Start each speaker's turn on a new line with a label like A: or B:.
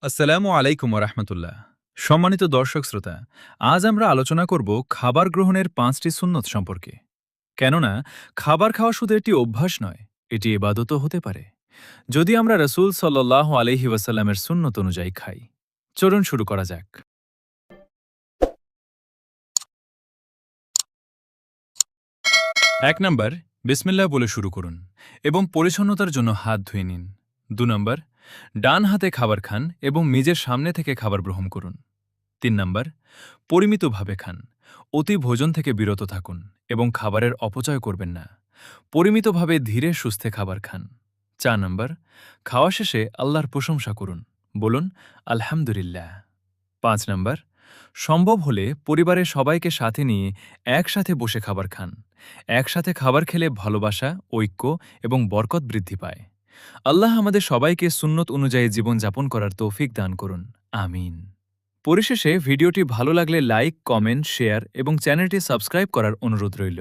A: আসসালামু আলাইকুম রহমতুল্লাহ। সম্মানিত দর্শক শ্রোতা, আজ আমরা আলোচনা করব খাবার গ্রহণের ৫টি সুন্নত সম্পর্কে। কেননা খাবার খাওয়া শুধু একটি অভ্যাস নয়, এটি ইবাদতও হতে পারে যদি আমরা রসুল সাল্লাল্লাহু আলাইহি ওয়াসাল্লামের সুন্নত অনুযায়ী খাই। চলুন শুরু করা যাক। ১ নম্বর, বিসমিল্লাহ বলে শুরু করুন এবং পরিচ্ছন্নতার জন্য হাত ধুয়ে নিন। ২ নম্বর, ডান হাতে খাবার খান এবং নিজের সামনে থেকে খাবার গ্রহণ করুন। ৩ নম্বর, পরিমিতভাবে খান, অতি ভোজন থেকে বিরত থাকুন এবং খাবারের অপচয় করবেন না। পরিমিতভাবে ধীরে সুস্থে খাবার খান। ৪ নম্বর, খাওয়া শেষে আল্লাহর প্রশংসা করুন, বলুন আলহামদুলিল্লাহ। ৫ নম্বর, সম্ভব হলে পরিবারের সবাইকে সাথে নিয়ে একসাথে বসে খাবার খান। একসাথে খাবার খেলে ভালোবাসা, ঐক্য এবং বরকত বৃদ্ধি পায়। আল্লাহ আমাদের সবাইকে সুন্নত অনুযায়ী জীবনযাপন করার তৌফিক দান করুন। আমিন। পরিশেষে ভিডিওটি ভালো লাগলে লাইক, কমেন্ট, শেয়ার এবং চ্যানেলটি সাবস্ক্রাইব করার অনুরোধ রইল।